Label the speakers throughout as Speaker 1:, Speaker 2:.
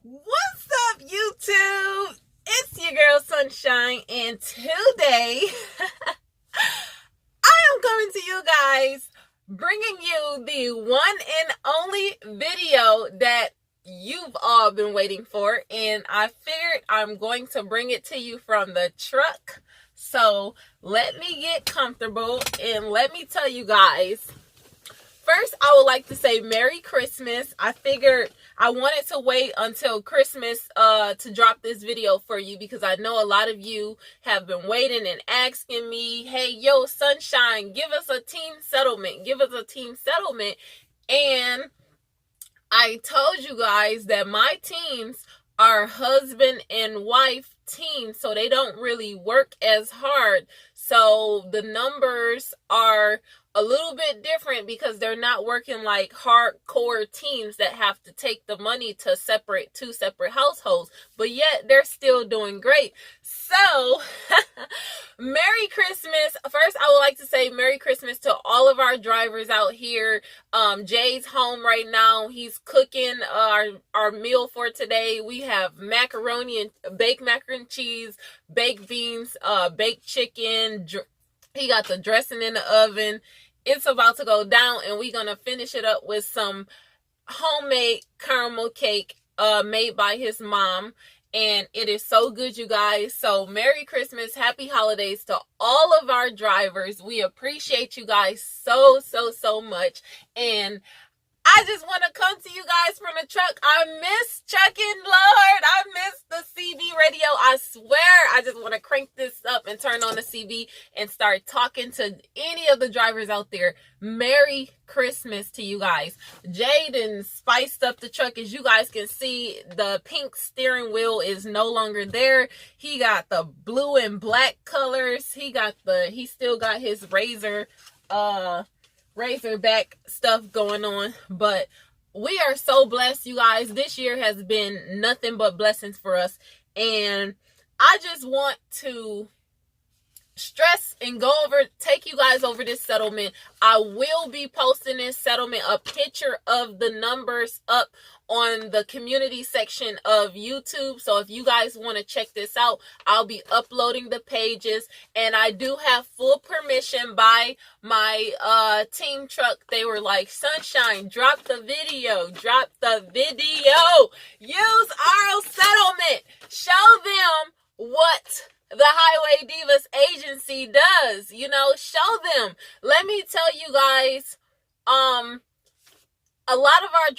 Speaker 1: What's up, YouTube? It's your girl Sunshine, and today I am coming to you guys bringing you the one and only video that you've all been waiting for, and I figured I'm going to bring it to you from the truck. So let me get comfortable and let me tell you guys. First, I would like to say Merry Christmas. I figured I wanted to wait until Christmas to drop this video for you because I know a lot of you have been waiting and asking me, hey, yo, Sunshine, give us a team settlement. Give us a team settlement. And I told you guys that my teams are husband and wife teams, so they don't really work as hard. So the numbers are a little bit different because they're not working like hardcore teams that have to take the money to separate two separate households, but yet they're still doing great. So Merry Christmas. First, I would like to say Merry Christmas to all of our drivers out here. Jay's home right now. He's cooking our meal for today. We have macaroni and baked macaroni and cheese, baked beans, baked chicken. He got the dressing in the oven. It's about to go down, and we're going to finish it up with some homemade caramel cake made by his mom. And it is so good, you guys. So Merry Christmas, Happy Holidays to all of our drivers. We appreciate you guys so much. And I just want to come to you guys from the truck. I miss trucking, Lord. I miss the CB radio. I swear, I just want to crank this up and turn on the CB and start talking to any of the drivers out there. Merry Christmas to you guys. Jaden spiced up the truck. As you guys can see, the pink steering wheel is no longer there. He got the blue and black colors. He still got his Razorback stuff going on, but we are so blessed, you guys. This year has been nothing but blessings for us, and I just want to stress and take you guys over this settlement. I will be posting this settlement, a picture of the numbers up on the community section of YouTube. So if you guys want to check this out, I'll be uploading the pages, and I do have full permission by my team truck. They were like, Sunshine, drop the video, use our settlement, show them what the Highway Divas agency does, show them. Let me tell you guys, a lot of our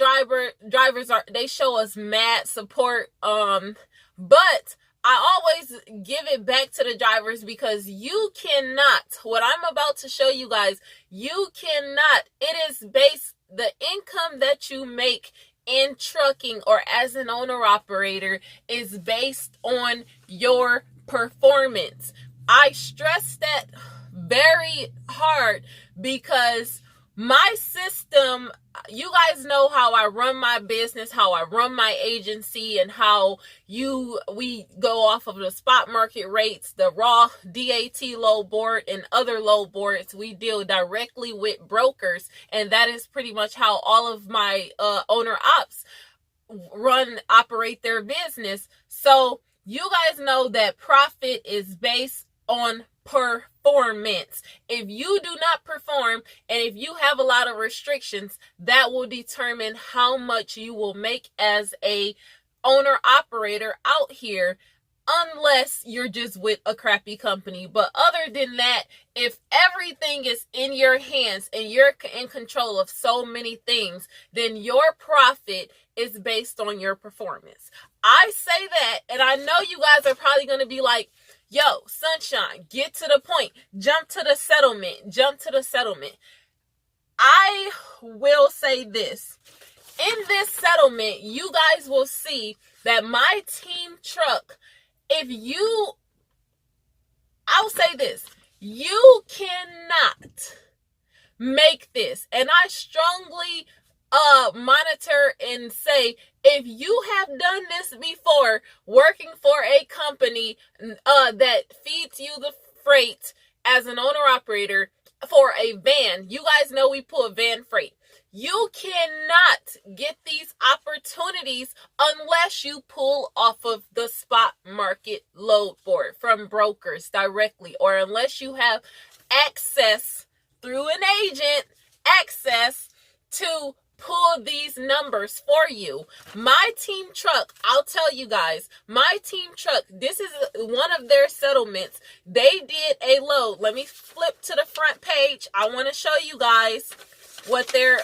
Speaker 1: drivers they show us mad support, but I always give it back to the drivers because you cannot, what I'm about to show you guys, you cannot, it is based, the income that you make in trucking or as an owner operator is based on your performance. I stress that very hard because my system, you guys know how I run my business, how I run my agency, and how we go off of the spot market rates, the raw DAT load board, and other load boards. We deal directly with brokers, and that is pretty much how all of my owner ops operate their business. So you guys know that profit is based on performance. If you do not perform, and if you have a lot of restrictions, that will determine how much you will make as a owner operator out here, unless you're just with a crappy company. But other than that, if everything is in your hands and you're in control of so many things, then your profit is based on your performance. I say that, and I know you guys are probably going to be like, yo, Sunshine, get to the point. Jump to the settlement. I will say this. In this settlement, you guys will see that my team truck, I'll say this, you cannot make this. And I strongly monitor and say, if you have done this before, working for a company that feeds you the freight as an owner operator for a van, you guys know we pull van freight. You cannot get these opportunities unless you pull off of the spot market load board from brokers directly, or unless you have access through an agent, access to pull these numbers for you. My team truck, I'll tell you guys, my team truck, this is one of their settlements. They did a load. Let me flip to the front page. I want to show you guys what their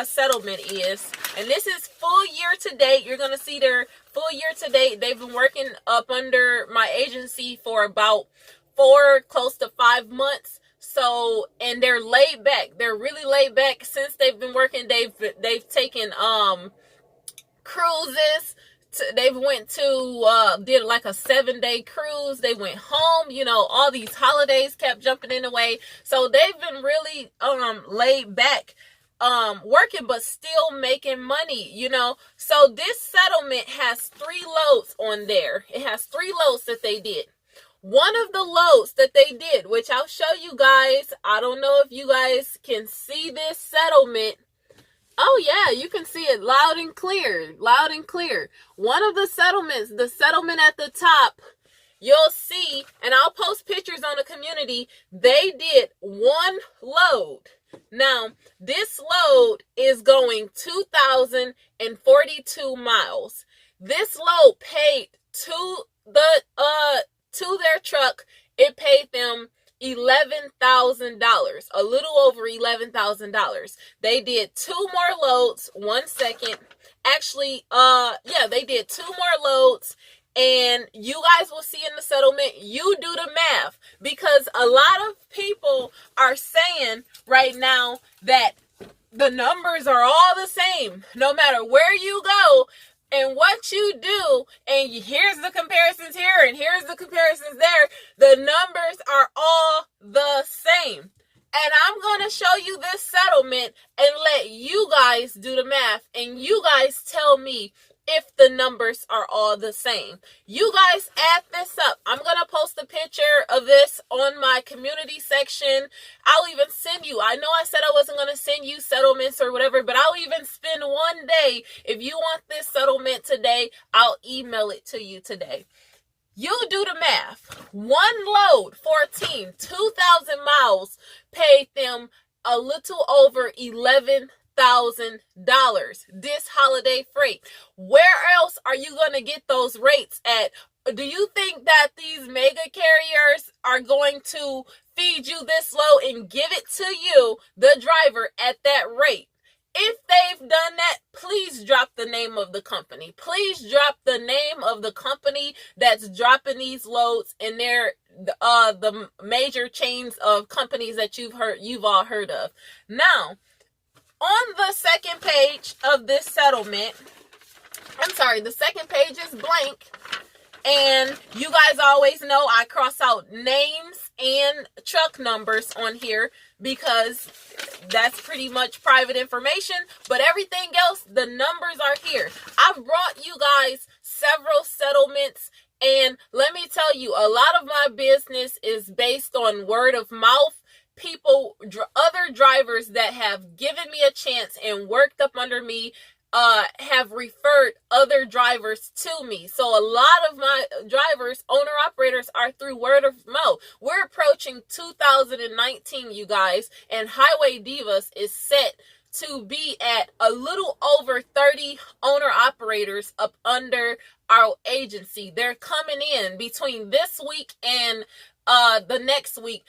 Speaker 1: settlement is. And this is full year to date. You're going to see their full year to date. They've been working up under my agency for about 4, close to 5 months. So, and they're laid back. They're really laid back since they've been working. They've taken cruises. They've went to did like a 7-day cruise. They went home. You know, all these holidays kept jumping in the way. So they've been really laid back, working but still making money, you know. So this settlement has 3 loads on there. It has 3 loads that they did. One of the loads that they did, which I'll show you guys, I don't know if you guys can see this settlement. Oh yeah, you can see it loud and clear, loud and clear. One of the settlements, the settlement at the top, you'll see, and I'll post pictures on the community, they did 1 load. Now, this load is going 2,042 miles. This load paid to their truck, it paid them $11,000, a little over $11,000. They did 2 more loads. 1 second. Actually, they did 2 more loads, and you guys will see in the settlement. You do the math, because a lot of people are saying right now that the numbers are all the same, no matter where you go. And what you do, and here's the comparisons here, and here's the comparisons there, the numbers are all the same. And I'm going to show you this settlement and let you guys do the math, and you guys tell me if the numbers are all the same. You guys add this up. I'm going to post a picture of this on my community section. I'll even send you, I know I said I wasn't going to send you settlements or whatever, but I'll even spend one day. If you want this settlement today, I'll email it to you today. You do the math. 1 load, 14, 2,000 miles, paid them a little over $11,000 this holiday freight. Where else are you going to get those rates at? Do you think that these mega carriers are going to feed you this low and give it to you, the driver, at that rate? If they've done that, please drop the name of the company. Please drop the name of the company that's dropping these loads in their the major chains of companies that you've all heard of. Now, on the second page of this settlement, I'm sorry, the second page is blank. And you guys always know I cross out names and truck numbers on here because that's pretty much private information. But everything else, the numbers are here. I've brought you guys several settlements. And let me tell you, a lot of my business is based on word of mouth. People, other drivers that have given me a chance and worked up under me have referred other drivers to me. So a lot of my drivers, owner operators, are through word of mouth. We're approaching 2019, you guys, and Highway Divas is set to be at a little over 30 owner operators up under our agency. They're coming in between this week and the next week.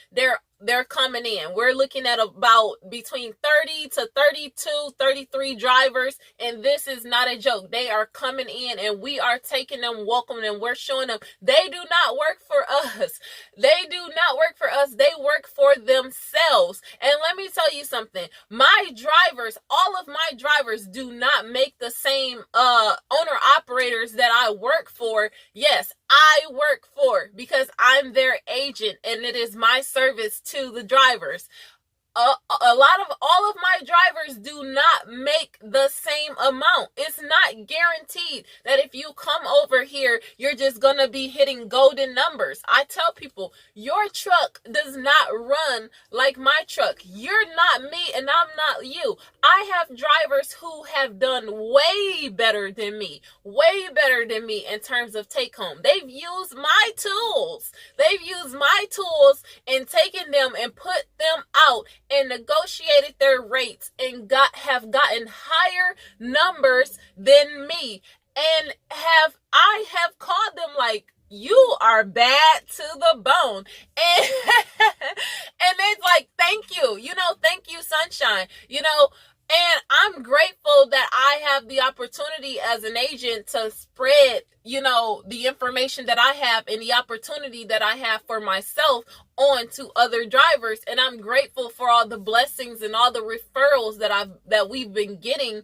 Speaker 1: They're coming in. We're looking at about between 30 to 32, 33 drivers, and this is not a joke. They are coming in, and we are taking them, welcoming them. We're showing them they do not work for us. They do not work for us. They work for themselves. And let me tell you something. My drivers, all of my drivers do not make the same owner operators that I work for. Yes, I work for, because I'm their agent, and it is my service to the drivers. lot of all of my drivers do not make the same amount. It's not guaranteed that if you come over here, you're just going to be hitting golden numbers. I tell people, your truck does not run like my truck. You're not me and I'm not you. I have drivers who have done way better than me in terms of take home. They've used my tools. And taken them and put them out and negotiated their rates and have gotten higher numbers than me. And I have called them like, you are bad to the bone. And and it's like, thank you, thank you, sunshine, and I'm grateful that I have the opportunity as an agent to spread, the information that I have and the opportunity that I have for myself on to other drivers. And I'm grateful for all the blessings and all the referrals that we've been getting,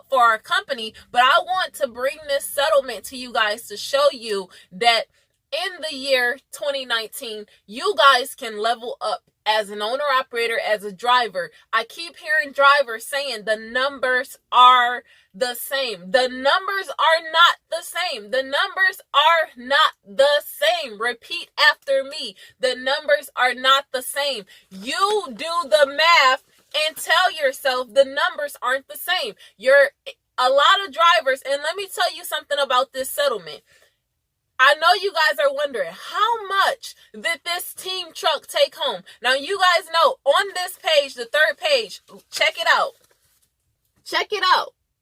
Speaker 1: for our company. But I want to bring this settlement to you guys to show you that in the year 2019, you guys can level up as an owner operator, as a driver. I keep hearing drivers saying the numbers are the same. The numbers are not the same. The numbers are not the same. Repeat after me. The numbers are not the same. You do the math and tell yourself the numbers aren't the same. A lot of drivers, and let me tell you something about this settlement. I know you guys are wondering, how much did this team truck take home? Now, you guys know on this page, the third page, check it out.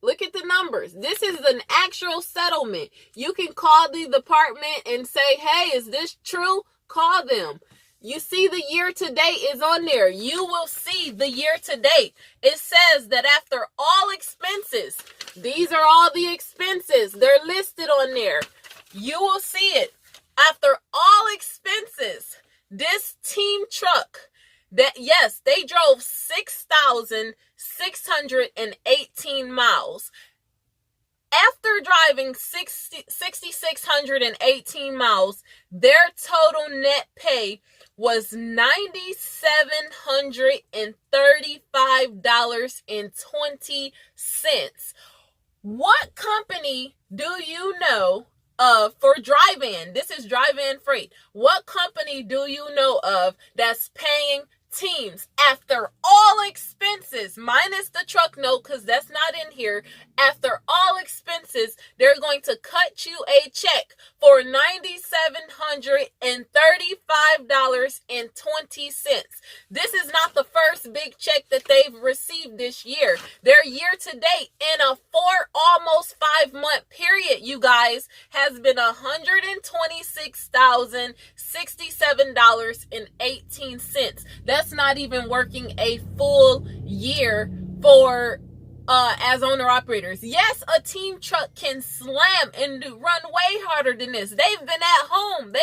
Speaker 1: Look at the numbers. This is an actual settlement. You can call the department and say, hey, is this true? Call them. You see the year to date is on there. You will see the year to date. It says that after all expenses, these are all the expenses. They're listed on there. You will see it. After all expenses, this team truck, they drove 6,618 miles. After driving 6,618 miles, their total net pay was $9,735.20. What company do you know for drive-in? This is drive-in freight. What company do you know of that's paying teams after all expenses, minus the truck note, because that's not in here? After all expenses, they're going to cut you a check for $9,735.20. This is not the first big check that they've received this year. Their year to date in a almost 5-month period, you guys, has been $126,067.18. That's not even working a full year for as owner operators. Yes, a team truck can slam and run way harder than this. They've been at home.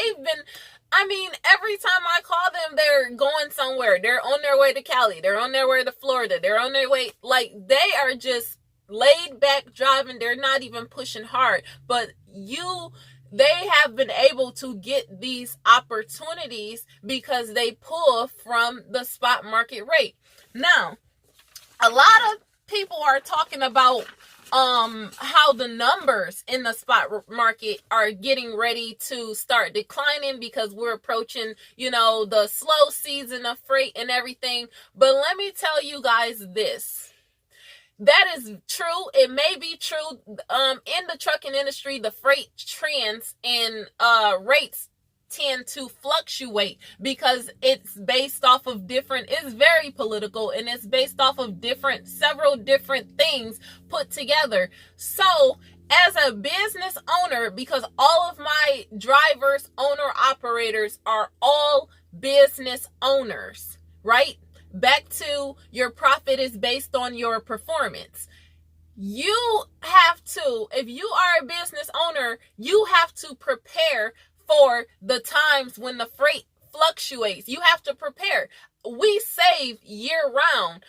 Speaker 1: Every time I call them, they're going somewhere. They're on their way to Cali. They're on their way to Florida. They're on their way, they are just laid back driving. They're not even pushing hard. But they have been able to get these opportunities because they pull from the spot market rate. Now, a lot of people are talking about how the numbers in the spot market are getting ready to start declining because we're approaching, the slow season of freight and everything. But let me tell you guys this. That is true. It may be true. In the trucking industry, the freight trends and rates tend to fluctuate because it's based off of it's very political, and it's based off of several different things put together. So as a business owner, because all of my drivers, owner operators are all business owners, right? Back to your profit is based on your performance. You have to, if you are a business owner, you have to prepare for the times when the freight fluctuates. You have to prepare. We save year round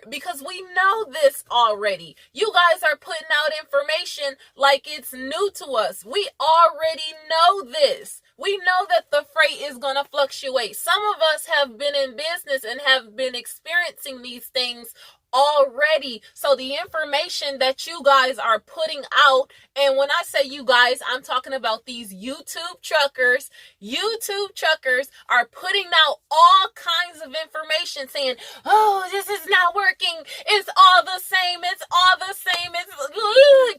Speaker 1: because we know this already. You guys are putting out information like it's new to us. We already know this. We know that the freight is going to fluctuate. Some of us have been in business and have been experiencing these things already. So the information that you guys are putting out, and when I say you guys, I'm talking about these YouTube truckers. YouTube truckers are putting out all kinds of information saying, oh, this is not working. It's all the same. It's all the same. It's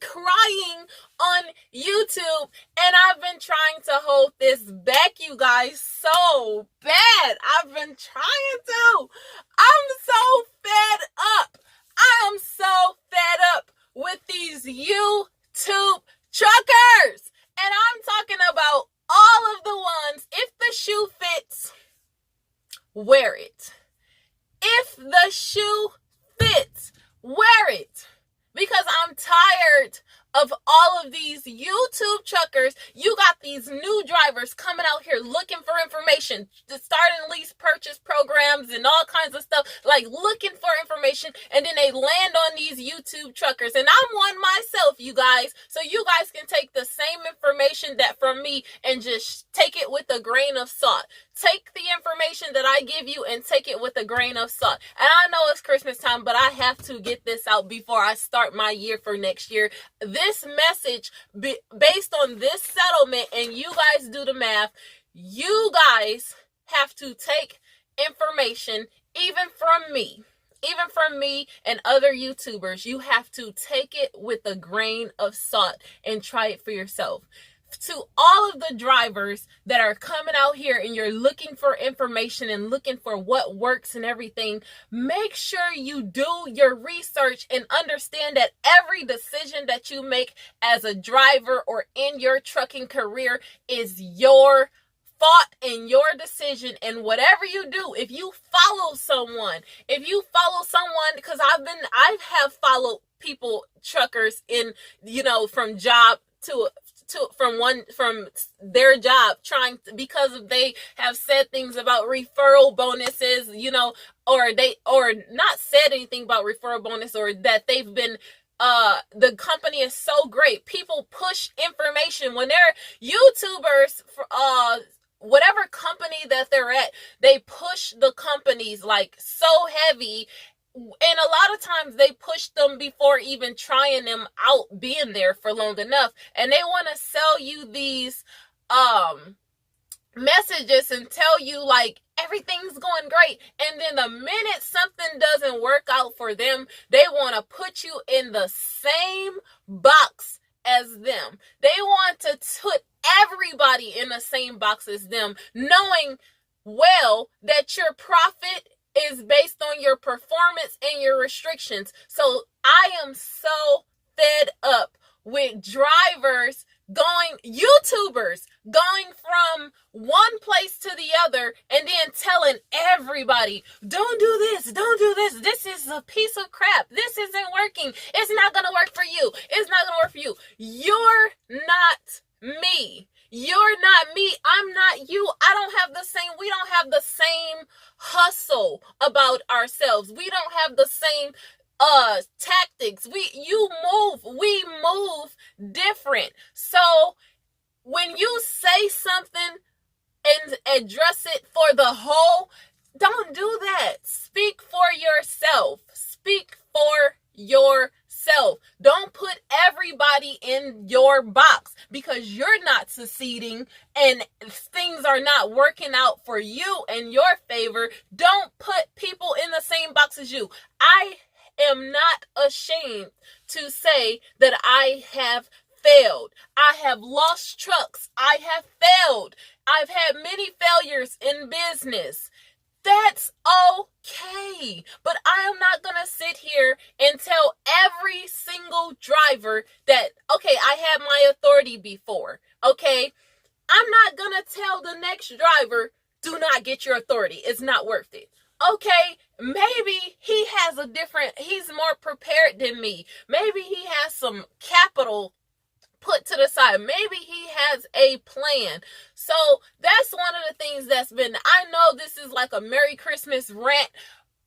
Speaker 1: crying on YouTube. And I've been trying to hold this back, you guys, so bad. I've been trying to. I'm so fed up. I am so fed up with these YouTube truckers. And I'm talking about all of the ones. If the shoe fits, wear it. If the shoe fits, wear it. Because I'm tired of all of these YouTube truckers. You got these new drivers coming out here looking for information, starting lease purchase programs and all kinds of stuff, like looking for information, and then they land on these YouTube truckers. And I'm one myself, you guys. So you guys can take the same information that from me and just take it with a grain of salt. Take the information that I give you and take it with a grain of salt. And I know it's Christmas time, but I have to get this out before I start my year for next year. This message, based on this settlement, and you guys do the math, you guys have to take information, even from me and other YouTubers. You have to take it with a grain of salt and try it for yourself. To all of the drivers that are coming out here and you're looking for information and looking for what works and everything, make sure you do your research and understand that every decision that you make as a driver or in your trucking career is your fault and your decision. And whatever you do, if you follow someone, because I have followed people, truckers, in, from job to from their job, trying to, because they have said things about referral bonuses, or not said anything about referral bonus, or that they've been the company is so great. People push information when they're YouTubers for whatever company that they're at. They push the companies like so heavy. And a lot of times they push them before even trying them out, being there for long enough. And they want to sell you these messages and tell you like everything's going great. And then the minute something doesn't work out for them, they want to put you in the same box as them. They want to put everybody in the same box as them, knowing well that your profit is based on your performance and your restrictions. So I am so fed up with YouTubers going from one place to the other and then telling everybody, don't do this, this is a piece of crap, this isn't working, it's not gonna work for you, You're not me. You're not me. I'm not you. We don't have the same hustle about ourselves. We don't have the same tactics. We move different. So when you say something and address it for the whole, don't do that. Speak for yourself. Don't put everybody in your box because you're not succeeding and things are not working out for you in your favor. Don't put people in the same box as you. I am not ashamed to say that I have failed. I have lost trucks. I have failed. I've had many failures in business. That's okay. But I am not going to sit here and tell every single driver that, okay, I had my authority before. Okay. I'm not going to tell the next driver, do not get your authority. It's not worth it. Okay. Maybe he's more prepared than me. Maybe he has some capital put to the side. Maybe he has a plan. So that's one of the things I know this is like a Merry Christmas rant,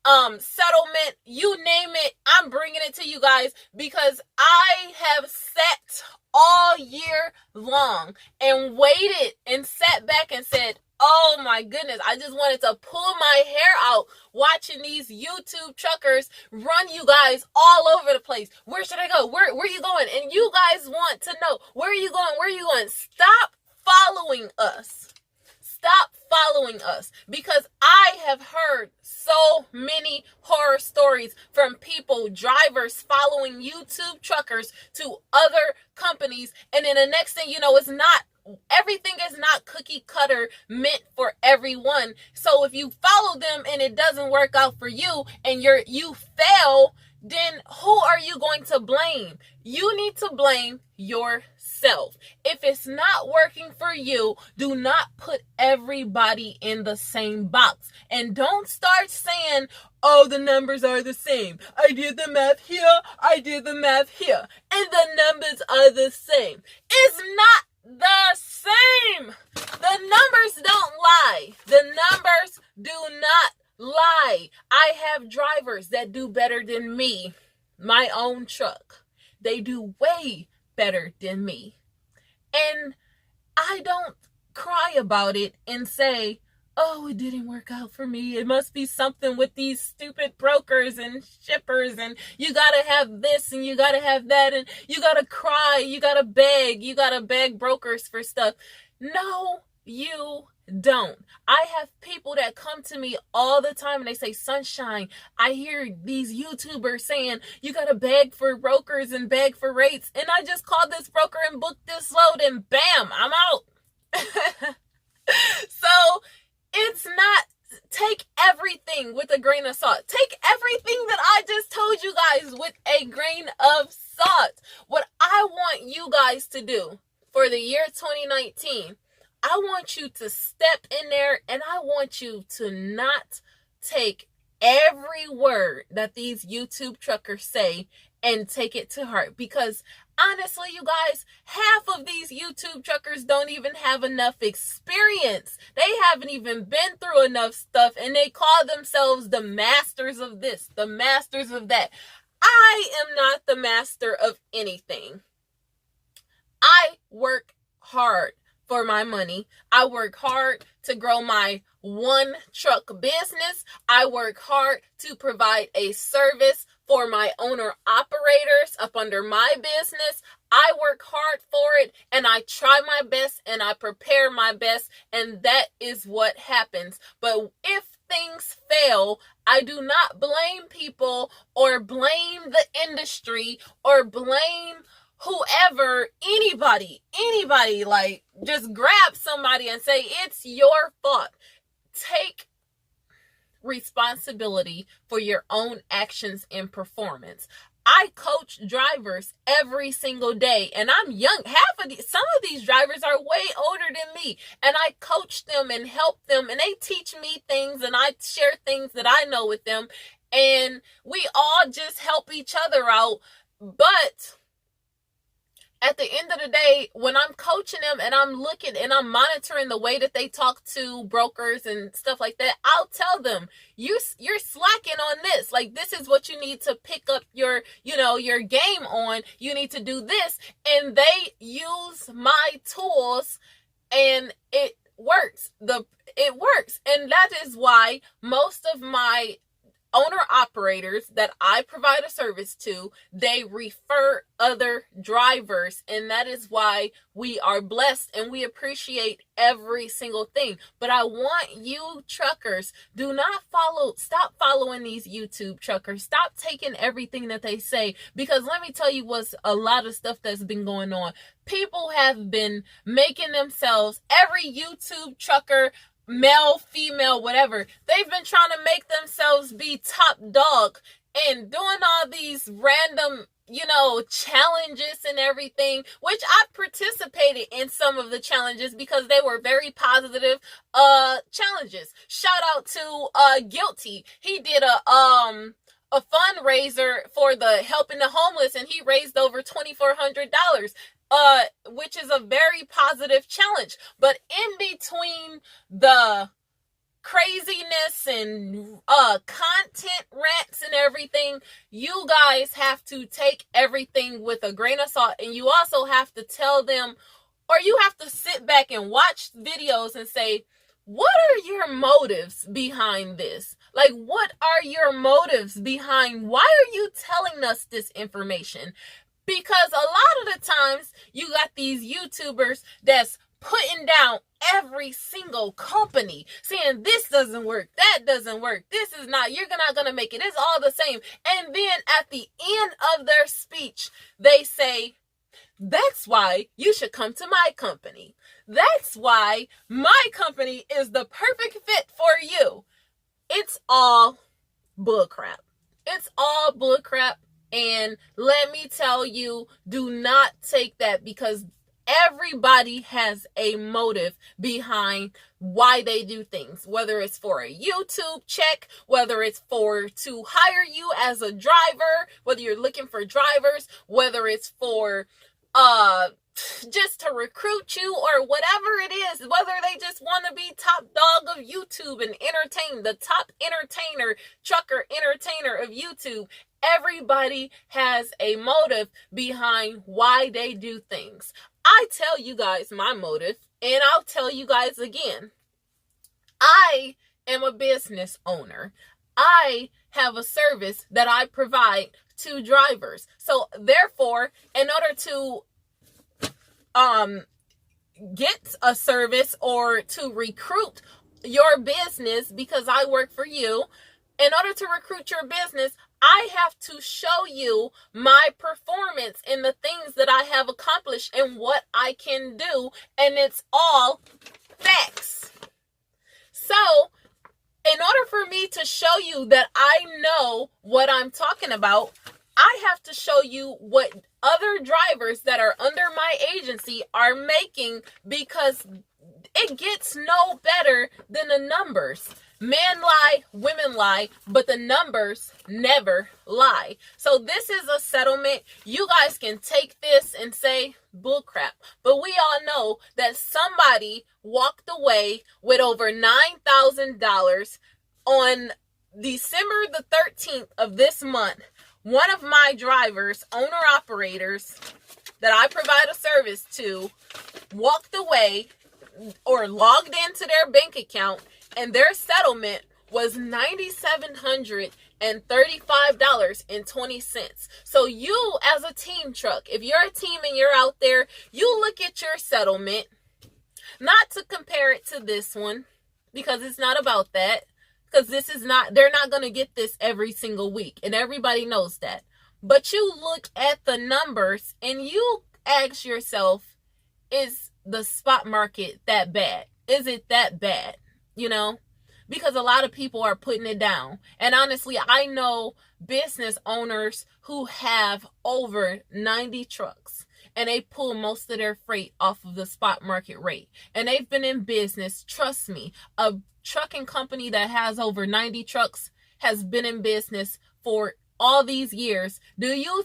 Speaker 1: settlement, you name it, I'm bringing it to you guys because I have sat all year long and waited and sat back and said, oh my goodness, I just wanted to pull my hair out watching these YouTube truckers run you guys all over the place. Where should I go? Where are you going? And you guys want to know, where are you going? Where are you going? Stop following us. Stop following us, because I have heard so many horror stories from people, drivers following YouTube truckers to other companies. And then the next thing you know, everything is not cookie cutter meant for everyone. So if you follow them and it doesn't work out for you and you fail, then who are you going to blame? You need to blame yourself. If it's not working for you, do not put everybody in the same box. And don't start saying, oh, the numbers are the same. I did the math here, I did the math here, and the numbers are the same. It's not the same. The numbers don't lie. The numbers do not lie. I have drivers that do better than me. My own truck. They do way better than me. And I don't cry about it and say, oh, it didn't work out for me. It must be something with these stupid brokers and shippers, and you gotta have this and you gotta have that, and you gotta cry, you gotta beg brokers for stuff. No, you don't. I have people that come to me all the time and they say, Sunshine, I hear these YouTubers saying you gotta beg for brokers and beg for rates, and I just called this broker and booked this load and bam, I'm out. So it's not, take everything with a grain of salt. Take everything that I just told you guys with a grain of salt. What I want you guys to do for the year 2019, I want you to step in there and I want you to not take every word that these YouTube truckers say and take it to heart. Because honestly, you guys, half of these YouTube truckers don't even have enough experience. They haven't even been through enough stuff, and they call themselves the masters of this, the masters of that. I am not the master of anything. I work hard for my money. I work hard to grow my one truck business. I work hard to provide a service for my owner operators up under my business. I work hard for it, and I try my best, and I prepare my best, and that is what happens. But if things fail, I do not blame people or blame the industry or blame whoever, anybody, like just grab somebody and say, it's your fault. Take responsibility for your own actions and performance. I coach drivers every single day, and I'm young. Some of these drivers are way older than me, and I coach them and help them, and they teach me things, and I share things that I know with them, and we all just help each other out. But at the end of the day, when I'm coaching them and I'm looking and I'm monitoring the way that they talk to brokers and stuff like that, I'll tell them, you're slacking on this. Like, this is what you need to pick up your game on. You need to do this. And they use my tools and it works. It works. And that is why most of my owner operators that I provide a service to, they refer other drivers, and that is why we are blessed and we appreciate every single thing. But I want you truckers, stop following these YouTube truckers. Stop taking everything that they say, because let me tell you what's a lot of stuff that's been going on. People have been making themselves, every YouTube trucker, male, female, whatever, they've been trying to make themselves be top dog and doing all these random, challenges and everything, which I participated in some of the challenges because they were very positive challenges. Shout out to Guilty. He did a fundraiser for the helping the homeless, and he raised over $2,400. Which is a very positive challenge. But in between the craziness and content rants and everything, you guys have to take everything with a grain of salt, and you also have to tell them, or you have to sit back and watch videos and say, what are your motives behind this? Like, what are your motives behind, why are you telling us this information? Because a lot of the times you got these YouTubers that's putting down every single company, saying this doesn't work, that doesn't work, this is not, you're not gonna make it, it's all the same. And then at the end of their speech, they say, that's why you should come to my company. That's why my company is the perfect fit for you. It's all bullcrap. It's all bullcrap. And let me tell you, do not take that, because everybody has a motive behind why they do things, whether it's for a YouTube check, whether it's to hire you as a driver, whether you're looking for drivers, whether it's for just to recruit you, or whatever it is, whether they just want to be top dog of YouTube and entertain, the top entertainer, trucker entertainer of YouTube. Everybody has a motive behind why they do things. I tell you guys my motive, and I'll tell you guys again. I am a business owner. I have a service that I provide to drivers. So therefore, in order to get a service or to recruit your business, because I work for you, in order to recruit your business, I have to show you my performance in the things that I have accomplished and what I can do. And it's all facts. So in order for me to show you that I know what I'm talking about, I have to show you what other drivers that are under my agency are making, because it gets no better than the numbers. Men lie, women lie, but the numbers never lie. So this is a settlement. You guys can take this and say bullcrap, but we all know that somebody walked away with over $9,000 on December the 13th of this month. One of my drivers, owner-operators that I provide a service to, walked away or logged into their bank account, and their settlement was $9,735.20. So you, as a team truck, if you're a team and you're out there, you look at your settlement, not to compare it to this one, because it's not about that. Because they're not going to get this every single week. And everybody knows that. But you look at the numbers and you ask yourself, is the spot market that bad? Is it that bad? You know? Because a lot of people are putting it down. And honestly, I know business owners who have over 90 trucks. And they pull most of their freight off of the spot market rate. And they've been in business, trust me, a trucking company that has over 90 trucks has been in business for all these years. Do you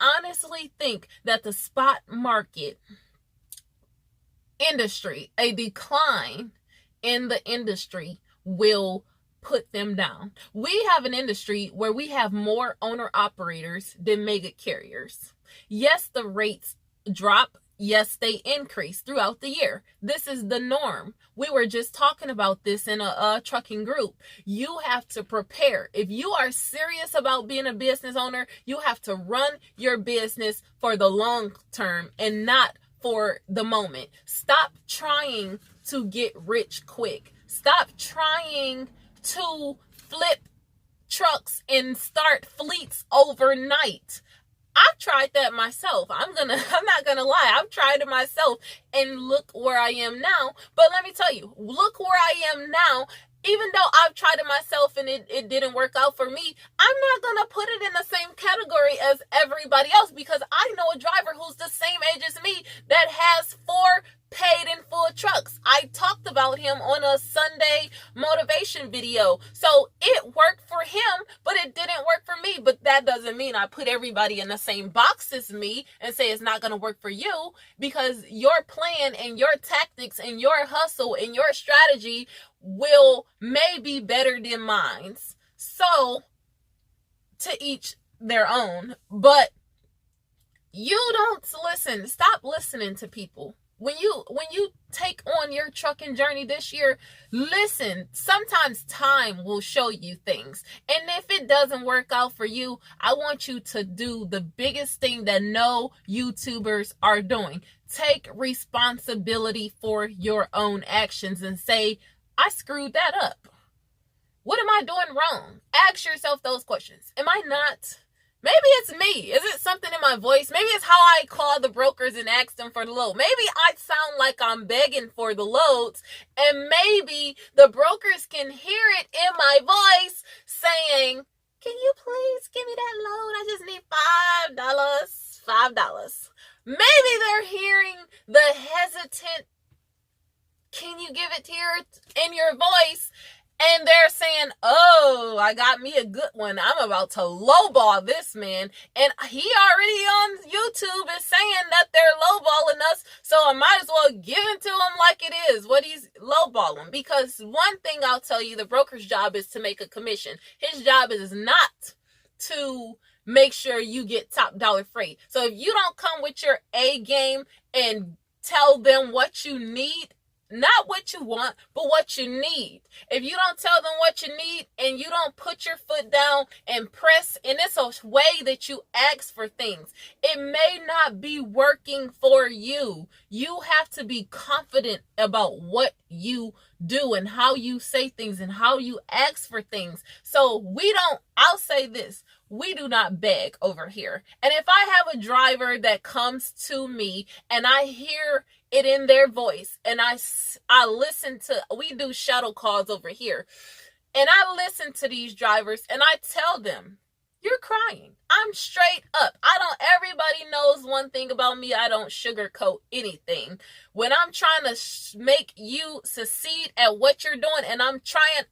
Speaker 1: honestly think that the spot market industry, a decline in the industry, will put them down? We have an industry where we have more owner operators than mega carriers. Yes, the rates drop. Yes, they increase throughout the year. This is the norm. We were just talking about this in a trucking group. You have to prepare. If you are serious about being a business owner, you have to run your business for the long term and not for the moment. Stop trying to get rich quick. Stop trying to flip trucks and start fleets overnight. I've tried that myself. I'm not gonna lie. I've tried it myself, and look where I am now. But let me tell you, look where I am now. Even though I've tried it myself and it didn't work out for me, I'm not gonna put it in the same category as everybody else, because I know a driver who's the same age as me that has 4 paid in full trucks. I talked about him on a Sunday motivation video. So it worked for him, but it didn't work for me. But that doesn't mean I put everybody in the same box as me and say it's not going to work for you, because your plan and your tactics and your hustle and your strategy will may be better than mine. So to each their own, but you don't listen. Stop listening to people. When you take on your trucking journey this year, listen. Sometimes time will show you things. And if it doesn't work out for you, I want you to do the biggest thing that no YouTubers are doing. Take responsibility for your own actions and say, I screwed that up. What am I doing wrong? Ask yourself those questions. Am I not? Maybe it's me. Is it something in my voice? Maybe it's how I call the brokers and ask them for the load. Maybe I sound like I'm begging for the loads, and maybe the brokers can hear it in my voice saying, can you please give me that load? I just need $5. Maybe they're hearing the hesitant, can you give it here in your voice? And they're saying, oh, I got me a good one. I'm about to lowball this man. And he already on YouTube is saying that they're lowballing us. So I might as well give it to him like it is, what he's lowballing. Because one thing I'll tell you, the broker's job is to make a commission. His job is not to make sure you get top dollar freight. So if you don't come with your A game and tell them what you need, not what you want, but what you need. If you don't tell them what you need and you don't put your foot down and press, and it's a way that you ask for things, it may not be working for you. You have to be confident about what you do and how you say things and how you ask for things. So I'll say this, we do not beg over here. And if I have a driver that comes to me and I hear it in their voice, and I listen to, we do shuttle calls over here, and I listen to these drivers and I tell them, you're crying. I'm straight up. Everybody knows one thing about me. I don't sugarcoat anything. When I'm trying to make you succeed at what you're doing, and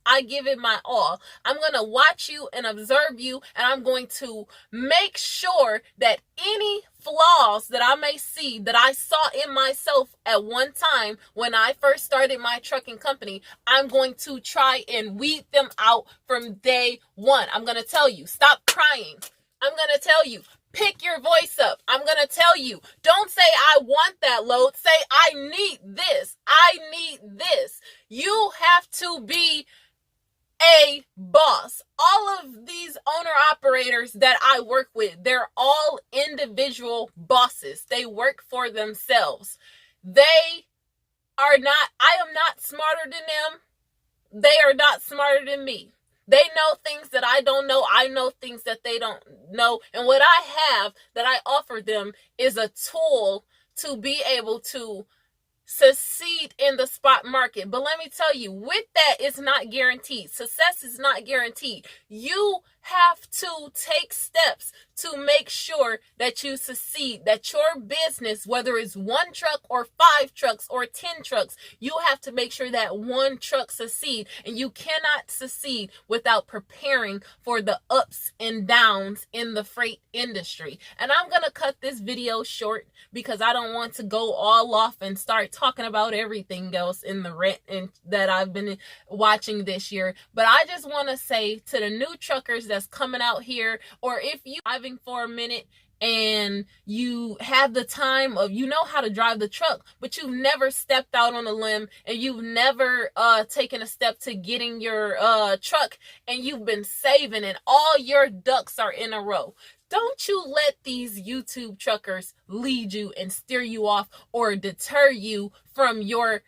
Speaker 1: I give it my all. I'm going to watch you and observe you, and I'm going to make sure that any flaws that I may see that I saw in myself at one time when I first started my trucking company, I'm going to try and weed them out from day one. I'm going to tell you, stop crying. I'm going to tell you, pick your voice up. I'm going to tell you, don't say I want that load. Say I need this. I need this. You have to be a boss. All of these owner operators that I work with, they're all individual bosses. They work for themselves. I am not smarter than them. They are not smarter than me. They know things that I don't know. I know things that they don't know. And what I have that I offer them is a tool to be able to succeed in the spot market. But let me tell you, with that, it's not guaranteed. Success is not guaranteed. You have to take steps to make sure that you succeed, that your business, whether it's 1 truck or 5 trucks or 10 trucks, you have to make sure that 1 truck succeed. And you cannot succeed without preparing for the ups and downs in the freight industry. And I'm going to cut this video short because I don't want to go all off and start talking about everything else in the rant that I've been watching this year. But I just want to say to the new truckers that's coming out here, or if you driving for a minute and you have the time of, you know how to drive the truck, but you've never stepped out on a limb and you've never taken a step to getting your truck, and you've been saving and all your ducks are in a row. Don't you let these YouTube truckers lead you and steer you off or deter you from your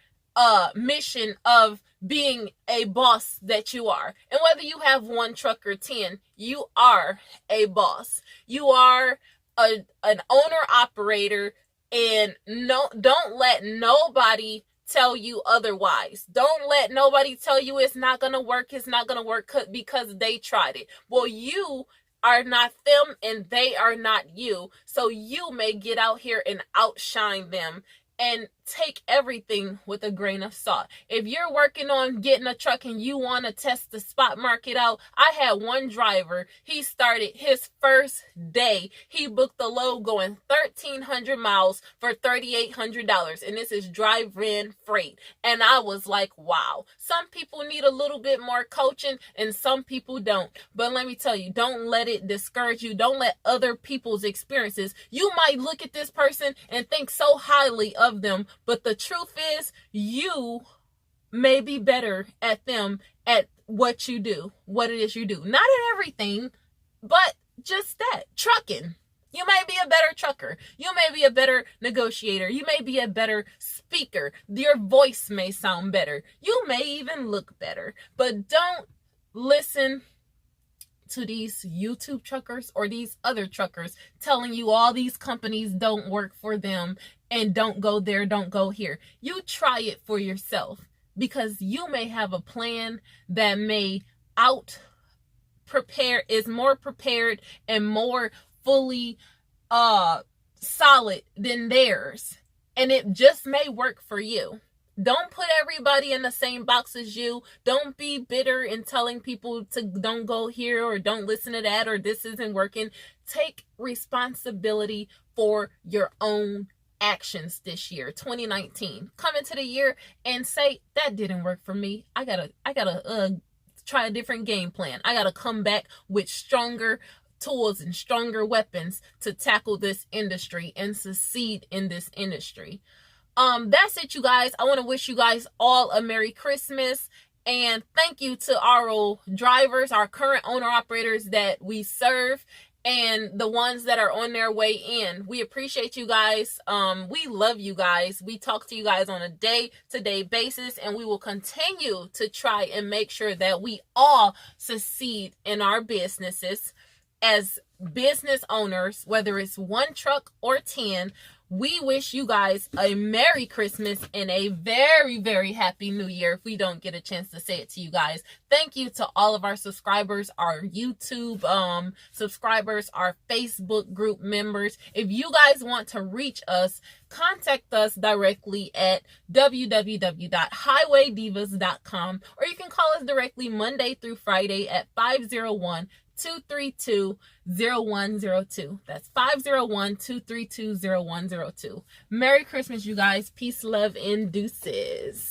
Speaker 1: mission of being a boss that you are. And whether you have 1 truck or 10, you are a boss. You are an owner operator, and don't let nobody tell you otherwise. Don't let nobody tell you it's not gonna work because they tried it. Well, you are not them and they are not you, so you may get out here and outshine them and take everything with a grain of salt. If you're working on getting a truck and you want to test the spot market out, I had one driver, he started his first day, he booked a load going 1,300 miles for $3,800, and this is drive-in freight. And I was like, wow. Some people need a little bit more coaching and some people don't. But let me tell you, don't let it discourage you. Don't let other people's experiences, you might look at this person and think so highly of them, but the truth is you may be better at them at what you do, what it is you do. Not at everything, but just that. Trucking. You may be a better trucker. You may be a better negotiator. You may be a better speaker. Your voice may sound better. You may even look better. But don't listen to these YouTube truckers or these other truckers telling you all these companies don't work for them and don't go there, don't go here. You try it for yourself, because you may have a plan that may is more prepared and more fully solid than theirs, and it just may work for you. Don't put everybody in the same box as you. Don't be bitter and telling people to don't go here or don't listen to that or this isn't working. Take responsibility for your own actions this year, 2019. Come into the year and say, that didn't work for me. I gotta try a different game plan. I gotta come back with stronger tools and stronger weapons to tackle this industry and succeed in this industry. That's it, you guys. I want to wish you guys all a Merry Christmas, and thank you to our drivers, our current owner operators that we serve, and the ones that are on their way in. We appreciate you guys. We love you guys. We talk to you guys on a day-to-day basis, and we will continue to try and make sure that we all succeed in our businesses as business owners, whether it's one truck or 10. We wish you guys a Merry Christmas and a very, very Happy New Year if we don't get a chance to say it to you guys. Thank you to all of our subscribers, our YouTube subscribers, our Facebook group members. If you guys want to reach us, contact us directly at www.highwaydivas.com, or you can call us directly Monday through Friday at 501-232-0102. That's 501-232-0102. Merry Christmas, you guys. Peace, love, and deuces.